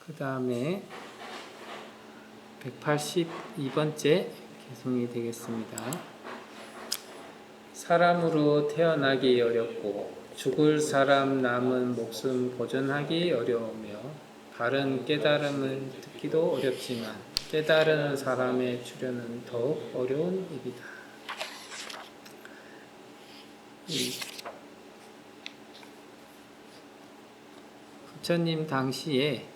그 다음에 182번째 개송이 되겠습니다. 사람으로 태어나기 어렵고 죽을 사람 남은 목숨 보존하기 어려우며 바른 깨달음을 듣기도 어렵지만 깨달은 사람의 출현은 더욱 어려운 일이다. 부처님 당시에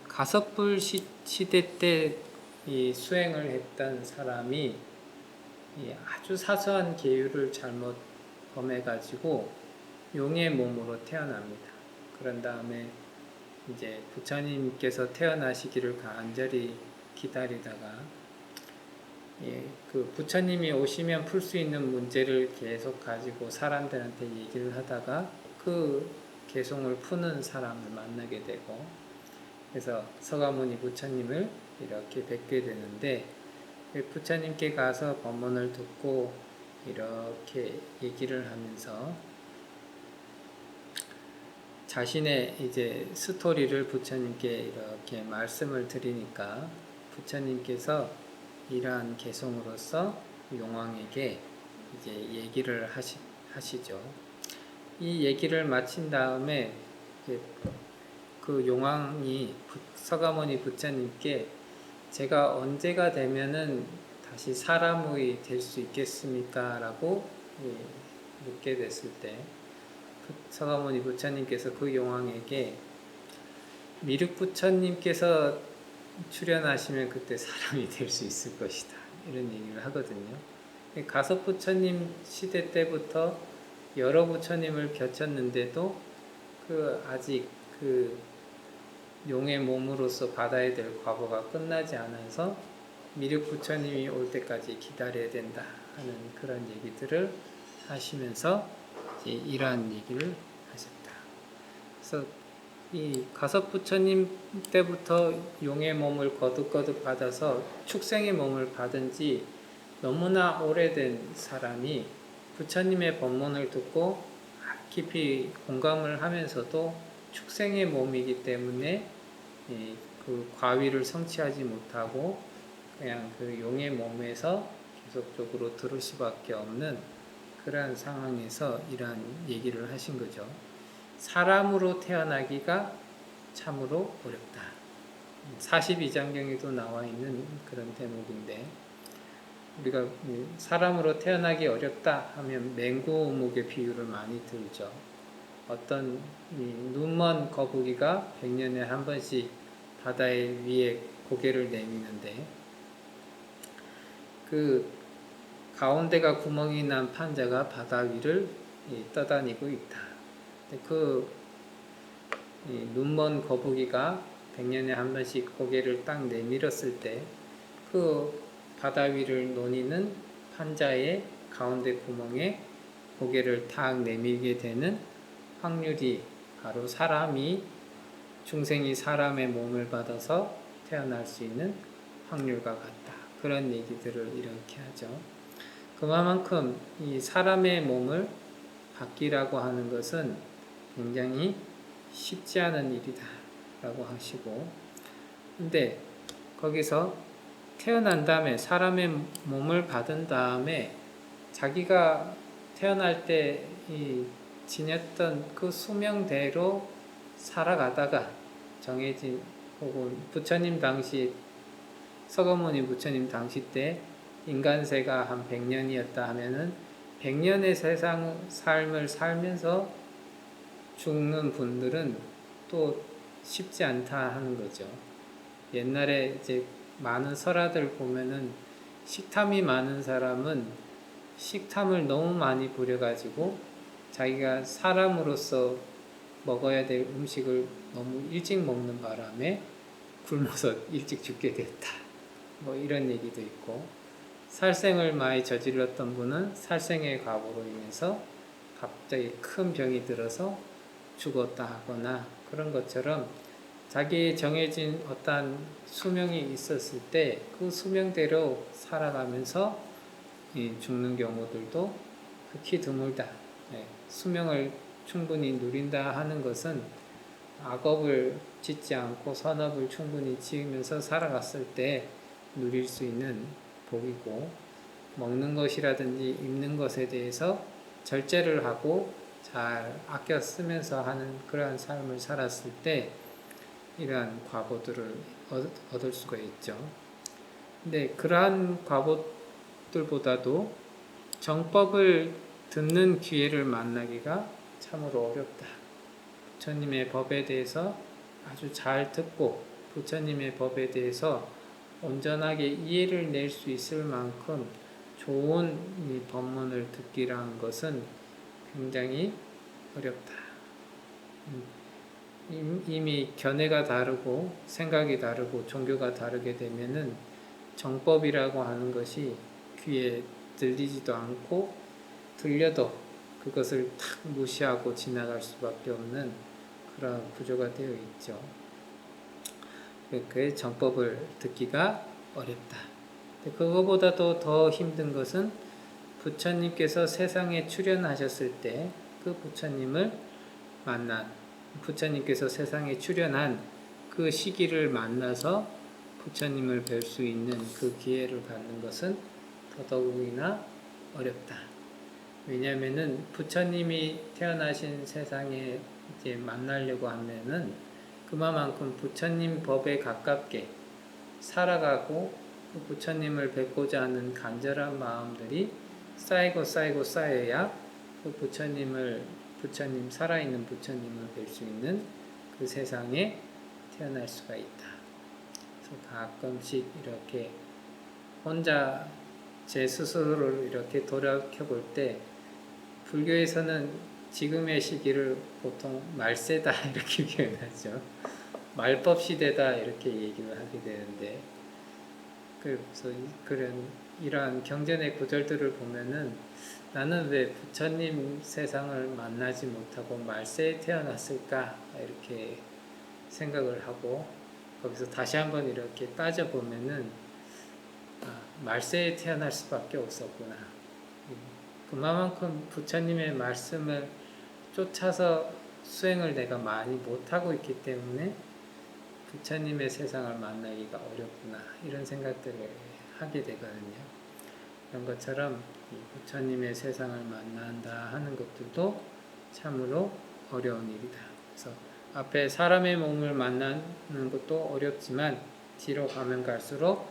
가섭불 시대 때 수행을 했던 사람이 아주 사소한 계율을 잘못 범해가지고 용의 몸으로 태어납니다. 그런 다음에 이제 부처님께서 태어나시기를 간절히 기다리다가 그 부처님이 오시면 풀 수 있는 문제를 계속 가지고 사람들한테 얘기를 하다가 그 개송을 푸는 사람을 만나게 되고, 그래서 서가모니 부처님을 이렇게 뵙게 되는데, 부처님께 가서 법문을 듣고 이렇게 얘기를 하면서 자신의 이제 스토리를 부처님께 이렇게 말씀을 드리니까 부처님께서 이러한 개송으로서 용왕에게 이제 얘기를 하시죠. 이 얘기를 마친 다음에 그 용왕이 서가모니 부처님께 제가 언제가 되면은 다시 사람의 될 수 있겠습니까? 라고 묻게 됐을 때 서가모니 부처님께서 그 용왕에게 미륵 부처님께서 출현하시면 그때 사람이 될 수 있을 것이다, 이런 얘기를 하거든요. 가섭 부처님 시대 때부터 여러 부처님을 겹쳤는데도 아직 용의 몸으로서 받아야 될 과거가 끝나지 않아서 미륵 부처님이 올 때까지 기다려야 된다 하는 그런 얘기들을 하시면서 이제 이러한 얘기를 하셨다. 그래서 이 가섭 부처님 때부터 용의 몸을 거듭거듭 받아서 축생의 몸을 받은 지 너무나 오래된 사람이 부처님의 법문을 듣고 깊이 공감을 하면서도 축생의 몸이기 때문에 그 과위를 성취하지 못하고 그냥 그 용의 몸에서 계속적으로 들을 수밖에 없는 그러한 상황에서 이러한 얘기를 하신 거죠. 사람으로 태어나기가 참으로 어렵다. 42장경에도 나와 있는 그런 대목인데, 우리가 사람으로 태어나기 어렵다 하면 맹구어묵의 비유를 많이 들죠. 어떤 눈먼 거북이가 100년에 한 번씩 바다 위에 고개를 내미는데 그 가운데가 구멍이 난 판자가 바다 위를 떠다니고 있다. 그 눈먼 거북이가 100년에 한 번씩 고개를 딱 내밀었을 때 그 바다 위를 노니는 판자의 가운데 구멍에 고개를 탁 내밀게 되는 확률이 바로 중생이 사람의 몸을 받아서 태어날 수 있는 확률과 같다. 그런 얘기들을 이렇게 하죠. 그만큼 이 사람의 몸을 받기라고 하는 것은 굉장히 쉽지 않은 일이다 라고 하시고, 근데 거기서 태어난 다음에 사람의 몸을 받은 다음에 자기가 태어날 때 지녔던 그 수명대로 살아가다가 정해진, 혹은 부처님 당시 서가모니 부처님 당시 때 인간세가 한 100년이었다 하면은 100년의 삶을 살면서 죽는 분들은 또 쉽지 않다 하는 거죠. 옛날에 이제 많은 설화들 보면은 식탐이 많은 사람은 식탐을 너무 많이 부려가지고 자기가 사람으로서 먹어야 될 음식을 너무 일찍 먹는 바람에 굶어서 일찍 죽게 됐다, 뭐 이런 얘기도 있고, 살생을 많이 저질렀던 분은 살생의 과보로 인해서 갑자기 큰 병이 들어서 죽었다 하거나, 그런 것처럼 자기의 정해진 어떠한 수명이 있었을 때 그 수명대로 살아가면서 죽는 경우들도 극히 드물다. 수명을 충분히 누린다 하는 것은 악업을 짓지 않고 선업을 충분히 지으면서 살아갔을 때 누릴 수 있는 복이고, 먹는 것이라든지 입는 것에 대해서 절제를 하고 잘 아껴 쓰면서 하는 그러한 삶을 살았을 때 이러한 과보들을 얻을 수가 있죠. 근데 그러한 과보들보다도 정법을 듣는 기회를 만나기가 참으로 어렵다. 부처님의 법에 대해서 아주 잘 듣고 부처님의 법에 대해서 온전하게 이해를 낼 수 있을 만큼 좋은 이 법문을 듣기라는 것은 굉장히 어렵다. 이미 견해가 다르고 생각이 다르고 종교가 다르게 되면은 정법이라고 하는 것이 귀에 들리지도 않고 들려도 그것을 탁 무시하고 지나갈 수밖에 없는 그런 구조가 되어 있죠. 그 정법을 듣기가 어렵다. 그거보다도 더 힘든 것은 부처님께서 세상에 출현하셨을 때 그 부처님께서 세상에 출현한 그 시기를 만나서 부처님을 뵐 수 있는 그 기회를 갖는 것은 더더욱이나 어렵다. 왜냐하면은 부처님이 태어나신 세상에 이제 만나려고 하면은 그만큼 부처님 법에 가깝게 살아가고 그 부처님을 뵙고자 하는 간절한 마음들이 쌓이고 쌓여야 그 살아있는 부처님을 뵐 수 있는 그 세상에 태어날 수가 있다. 그래서 가끔씩 이렇게 혼자 제 스스로를 이렇게 돌아켜볼 때 불교에서는 지금의 시기를 보통 말세다 이렇게 표현하죠. 말법 시대다 이렇게 얘기를 하게 되는데, 그래서 이러한 경전의 구절들을 보면은 나는 왜 부처님 세상을 만나지 못하고 말세에 태어났을까 이렇게 생각을 하고 거기서 다시 한번 이렇게 따져보면은 말세에 태어날 수밖에 없었구나. 그만큼 부처님의 말씀을 쫓아서 수행을 내가 많이 못하고 있기 때문에 부처님의 세상을 만나기가 어렵구나 이런 생각들을 하게 되거든요. 그런 것처럼 부처님의 세상을 만난다 하는 것들도 참으로 어려운 일이다. 그래서 앞에 사람의 몸을 만나는 것도 어렵지만 뒤로 가면 갈수록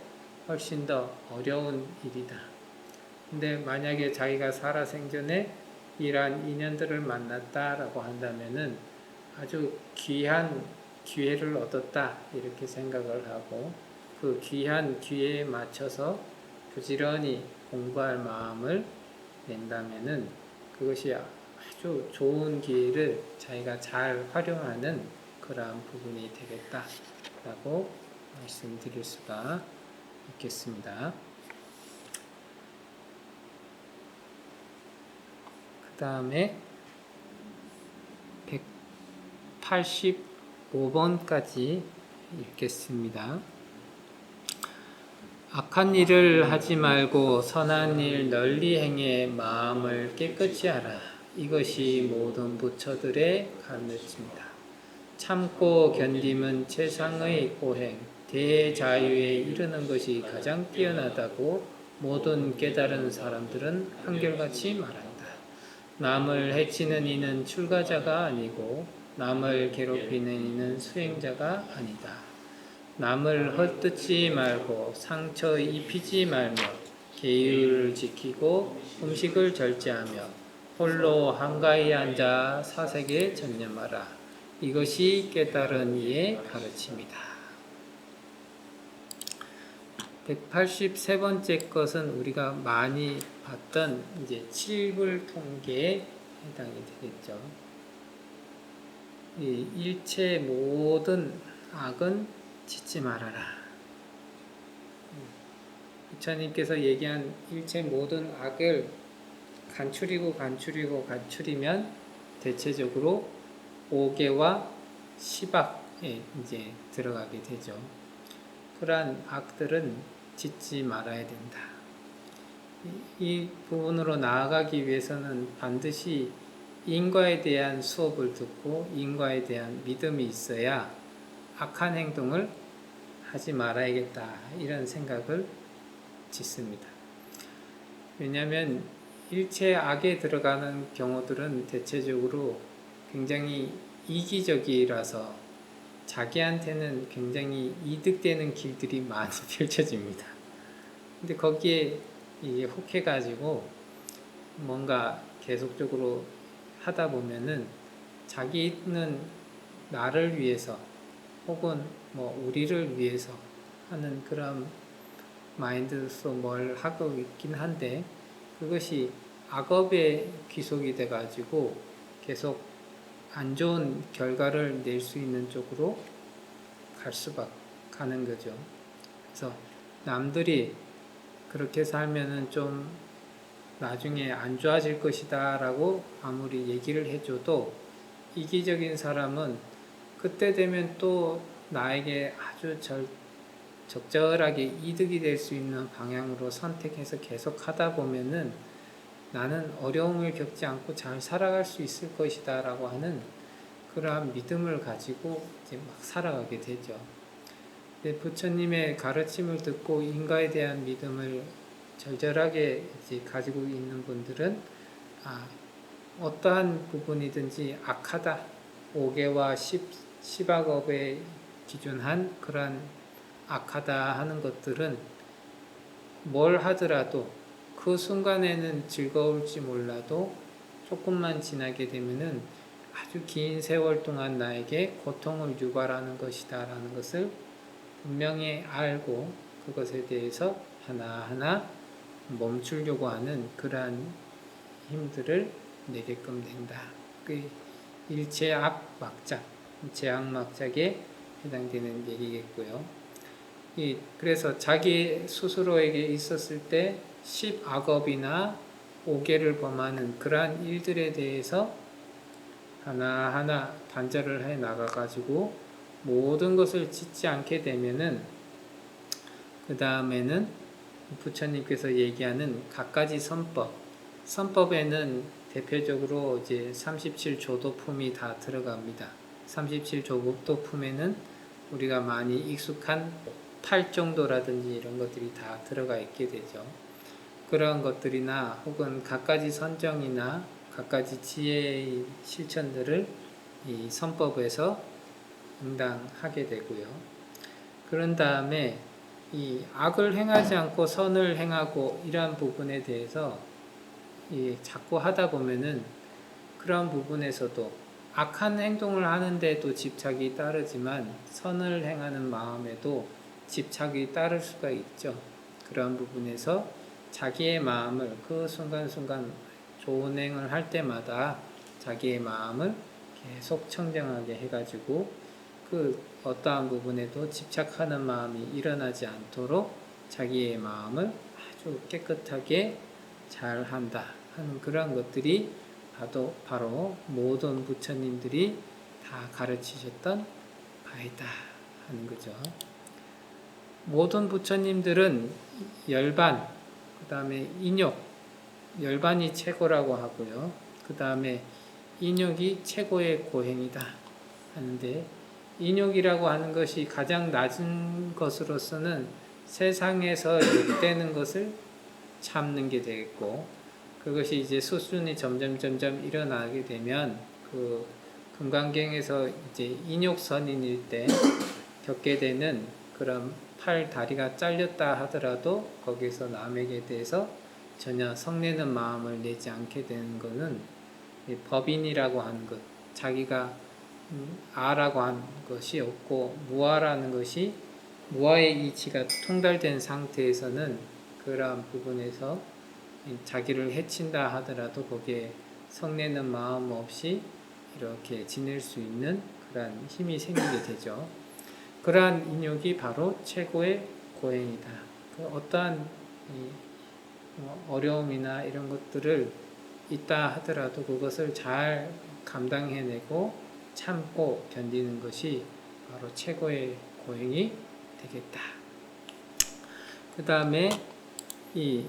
훨씬 더 어려운 일이다. 근데 만약에 자기가 살아생전에 이러한 인연들을 만났다라고 한다면은 아주 귀한 기회를 얻었다 이렇게 생각을 하고 그 귀한 기회에 맞춰서 부지런히 공부할 마음을 낸다면은 그것이 아주 좋은 기회를 자기가 잘 활용하는 그러한 부분이 되겠다라고 말씀드릴 수가 있겠습니다. 그 다음에 185번까지 읽겠습니다. 악한 일을 하지 말고 선한 일 널리 행해 마음을 깨끗이 하라. 이것이 모든 부처들의 가르침이다. 참고 견딤은 최상의 고행, 대자유에 이르는 것이 가장 뛰어나다고 모든 깨달은 사람들은 한결같이 말한다. 남을 해치는 이는 출가자가 아니고 남을 괴롭히는 이는 수행자가 아니다. 남을 헐뜯지 말고 상처 입히지 말며 계율을 지키고 음식을 절제하며 홀로 한가히 앉아 사색에 전념하라. 이것이 깨달은 이의 가르침이다. 183번째 것은 우리가 많이 봤던 이제 칠불통계에 해당이 되겠죠. 이 일체 모든 악은 짓지 말아라. 부처님께서 얘기한 일체 모든 악을 간추리면 대체적으로 오계와 시박에 이제 들어가게 되죠. 그러한 악들은 짓지 말아야 된다. 이 부분으로 나아가기 위해서는 반드시 인과에 대한 수업을 듣고 인과에 대한 믿음이 있어야 악한 행동을 하지 말아야겠다 이런 생각을 짓습니다. 왜냐하면 일체 악에 들어가는 경우들은 대체적으로 굉장히 이기적이라서 자기한테는 굉장히 이득되는 길들이 많이 펼쳐집니다. 근데 거기에 이제 혹해가지고 뭔가 계속적으로 하다 보면은 자기는 나를 위해서 혹은 뭐 우리를 위해서 하는 그런 마인드로서 뭘 하고 있긴 한데 그것이 악업에 귀속이 돼가지고 계속 안 좋은 결과를 낼 수 있는 쪽으로 갈 수밖에 가는 거죠. 그래서 남들이 그렇게 살면은 좀 나중에 안 좋아질 것이다 라고 아무리 얘기를 해줘도 이기적인 사람은 그때 되면 또 나에게 아주 적절하게 이득이 될 수 있는 방향으로 선택해서 계속 하다 보면은 나는 어려움을 겪지 않고 잘 살아갈 수 있을 것이다 라고 하는 그러한 믿음을 가지고 이제 막 살아가게 되죠. 부처님의 가르침을 듣고 인과에 대한 믿음을 절절하게 이제 가지고 있는 분들은 어떠한 부분이든지 악하다, 오개와 십악업에 기준한 그러한 악하다 하는 것들은 뭘 하더라도 그 순간에는 즐거울지 몰라도 조금만 지나게 되면은 아주 긴 세월 동안 나에게 고통을 유발하는 것이다 라는 것을 분명히 알고 그것에 대해서 하나하나 멈추려고 하는 그러한 힘들을 내게끔 된다. 그 일체악막작, 제악막작에 해당되는 얘기겠고요. 그래서 자기 스스로에게 있었을 때 십악업이나 오개를 범하는 그러한 일들에 대해서 하나하나 단절을 해 나가가지고 모든 것을 짓지 않게 되면은 그 다음에는 부처님께서 얘기하는 갖가지 선법에는 대표적으로 이제 37조도품이 다 들어갑니다. 37조도품에는 우리가 많이 익숙한 8정도라든지 이런 것들이 다 들어가 있게 되죠. 그런 것들이나 혹은 갖가지 선정이나 갖가지 지혜의 실천들을 이 선법에서 응당하게 되고요. 그런 다음에 이 악을 행하지 않고 선을 행하고 이러한 부분에 대해서 자꾸 하다 보면은 그런 부분에서도 악한 행동을 하는데도 집착이 따르지만 선을 행하는 마음에도 집착이 따를 수가 있죠. 그런 부분에서 자기의 마음을 그 순간순간 좋은 행을 할 때마다 자기의 마음을 계속 청정하게 해가지고 그 어떠한 부분에도 집착하는 마음이 일어나지 않도록 자기의 마음을 아주 깨끗하게 잘 한다 하는 그런 것들이 바로 모든 부처님들이 다 가르치셨던 바이다 하는 거죠. 모든 부처님들은 열반, 그 다음에 인욕, 열반이 최고라고 하고요. 그 다음에 인욕이 최고의 고행이다 하는데 인욕이라고 하는 것이 가장 낮은 것으로서는 세상에서 욕되는 것을 참는 게 되겠고 그것이 이제 수순이 점점 일어나게 되면 그 금강경에서 이제 인욕선인일 때 겪게 되는 그런 팔 다리가 잘렸다 하더라도 거기서 남에게 대해서 전혀 성내는 마음을 내지 않게 되는 것은 법인이라고 하는 것, 자기가 아라고 하는 것이 없고 무아라는 것이 무아의 이치가 통달된 상태에서는 그러한 부분에서 자기를 해친다 하더라도 거기에 성내는 마음 없이 이렇게 지낼 수 있는 그러한 힘이 생기게 되죠. 그러한 인욕이 바로 최고의 고행이다. 어떠한 어려움이나 이런 것들을 있다 하더라도 그것을 잘 감당해내고 참고 견디는 것이 바로 최고의 고행이 되겠다. 그 다음에 이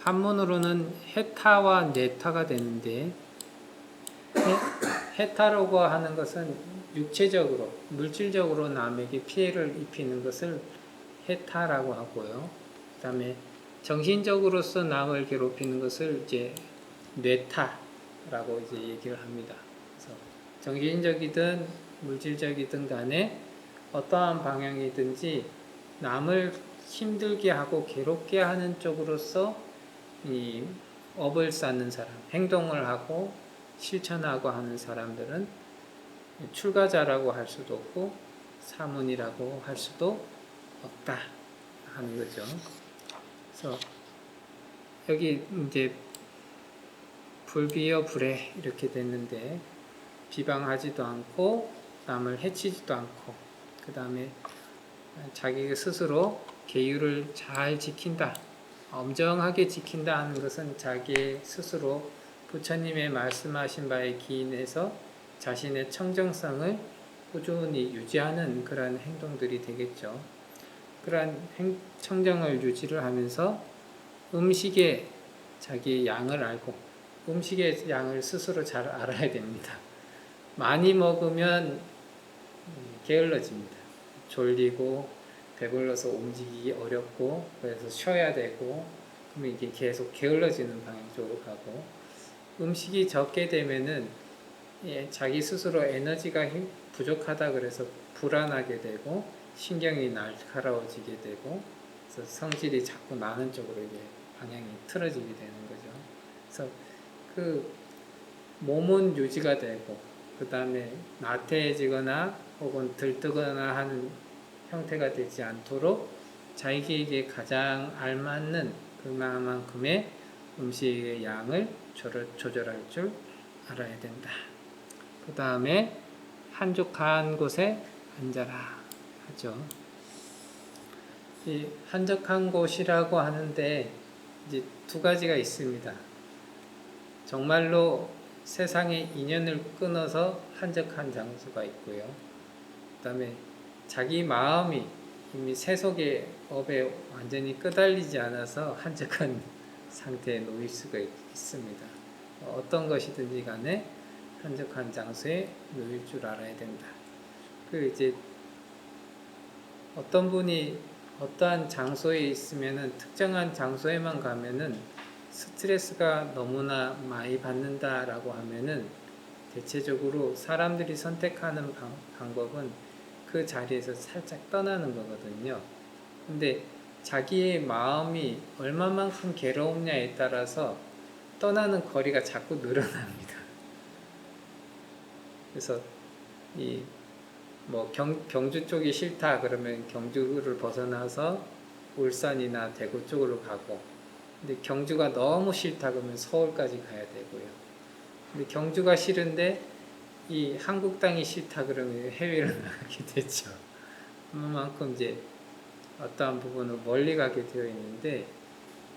한문으로는 해타와 내타가 되는데 해탈하고 하는 것은 육체적으로, 물질적으로 남에게 피해를 입히는 것을 해탈하고 하고요. 그 다음에 정신적으로서 남을 괴롭히는 것을 이제 뇌타라고 이제 얘기를 합니다. 그래서 정신적이든 물질적이든 간에 어떠한 방향이든지 남을 힘들게 하고 괴롭게 하는 쪽으로서 이 업을 쌓는 사람, 행동을 하고 실천하고 하는 사람들은 출가자라고 할 수도 없고 사문이라고 할 수도 없다 하는 거죠. 그래서 여기 이제 불비여 불해 이렇게 됐는데 비방하지도 않고 남을 해치지도 않고 그 다음에 자기 스스로 계율을 잘 지킨다, 엄정하게 지킨다 하는 것은 자기 스스로 부처님의 말씀하신 바에 기인해서 자신의 청정성을 꾸준히 유지하는 그러한 행동들이 되겠죠. 그러한 청정을 유지를 하면서 음식의 자기의 양을 알고 음식의 양을 스스로 잘 알아야 됩니다. 많이 먹으면 게을러집니다. 졸리고 배불러서 움직이기 어렵고 그래서 쉬어야 되고 그러면 이게 계속 게을러지는 방향 쪽으로 가고 음식이 적게 되면은 자기 스스로 에너지가 부족하다 그래서 불안하게 되고 신경이 날카로워지게 되고 그래서 성질이 자꾸 나는 쪽으로 이게 방향이 틀어지게 되는 거죠. 그래서 그 몸은 유지가 되고 그 다음에 나태해지거나 혹은 들뜨거나 하는 형태가 되지 않도록 자기에게 가장 알맞는 그만큼의 음식의 양을 조절할 줄 알아야 된다. 그 다음에 한적한 곳에 앉아라 하죠. 이 한적한 곳이라고 하는데 이제 두 가지가 있습니다. 정말로 세상에 인연을 끊어서 한적한 장소가 있고요. 그 다음에 자기 마음이 이미 세속의 업에 완전히 끄달리지 않아서 한적한 상태에 놓일 수가 있습니다. 어떤 것이든지 간에 한적한 장소에 놓일 줄 알아야 된다. 그 이제 어떤 분이 어떠한 장소에 있으면은 특정한 장소에만 가면은 스트레스가 너무나 많이 받는다라고 하면은 대체적으로 사람들이 선택하는 방법은 그 자리에서 살짝 떠나는 거거든요. 근데 자기의 마음이 얼마만큼 괴로우냐에 따라서 떠나는 거리가 자꾸 늘어납니다. 그래서 경주 쪽이 싫다 그러면 경주를 벗어나서 울산이나 대구 쪽으로 가고, 근데 경주가 너무 싫다 그러면 서울까지 가야 되고요. 근데 경주가 싫은데 이 한국 땅이 싫다 그러면 해외를 나가게 되죠. 그만큼 이제 어떠한 부분은 멀리 가게 되어 있는데,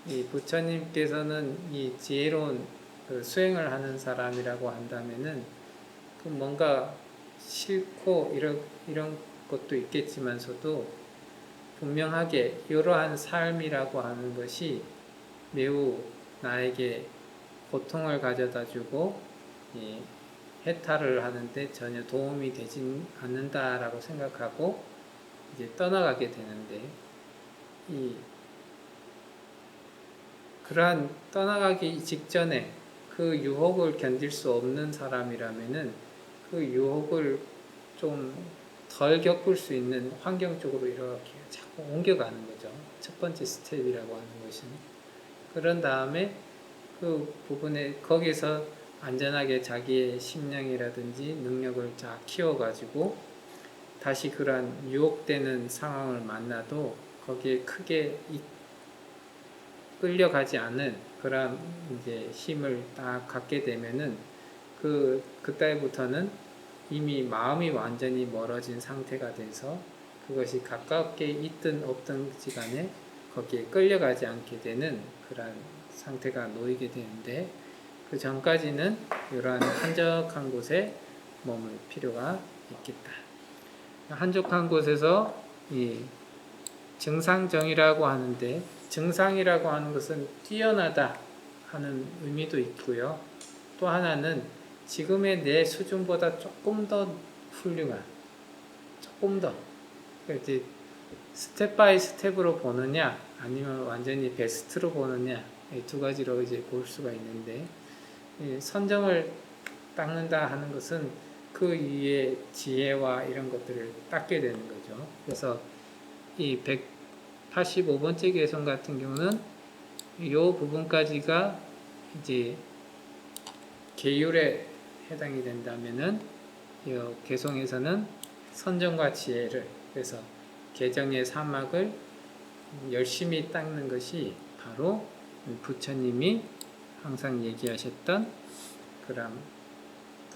이 부처님께서는 이 지혜로운 그 수행을 하는 사람이라고 한다면은 그 뭔가 싫고 이런 것도 있겠지만서도 분명하게 이러한 삶이라고 하는 것이 매우 나에게 고통을 가져다 주고 해탈을 하는데 전혀 도움이 되지 않는다라고 생각하고 이제 떠나가게 되는데, 그러한 떠나가기 직전에 그 유혹을 견딜 수 없는 사람이라면은 그 유혹을 좀 덜 겪을 수 있는 환경 쪽으로 이렇게 자꾸 옮겨가는 거죠. 첫 번째 스텝이라고 하는 것은. 그런 다음에 그 부분에 거기서 안전하게 자기의 심량이라든지 능력을 쫙 키워가지고 다시 그러한 유혹되는 상황을 만나도 거기에 크게 끌려가지 않은 그런 이제 힘을 딱 갖게 되면은 그때부터는 이미 마음이 완전히 멀어진 상태가 돼서 그것이 가깝게 있든 없든지 간에 거기에 끌려가지 않게 되는 그런 상태가 놓이게 되는데, 그 전까지는 이러한 한적한 곳에 머물 필요가 있겠다. 한적한 곳에서 이 증상정이라고 하는데, 증상이라고 하는 것은 뛰어나다 하는 의미도 있고요. 또 하나는 지금의 내 수준보다 조금 더 훌륭한, 조금 더 이제 스텝 바이 스텝으로 보느냐 아니면 완전히 베스트로 보느냐 이 두 가지로 이제 볼 수가 있는데, 선정을 닦는다 하는 것은 그 위에 지혜와 이런 것들을 닦게 되는 거죠. 그래서 이 185번째 개성 같은 경우는 이 부분까지가 이제 계율에 해당이 된다면은 이 개성에서는 선정과 지혜를, 그래서 개정의 사막을 열심히 닦는 것이 바로 부처님이 항상 얘기하셨던 그런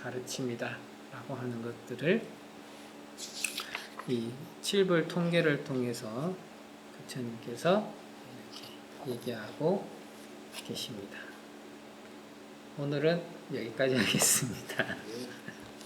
가르침이다 라고 하는 것들을 이 7불 통계를 통해서 부처님께서 이렇게 얘기하고 계십니다. 오늘은 여기까지 하겠습니다.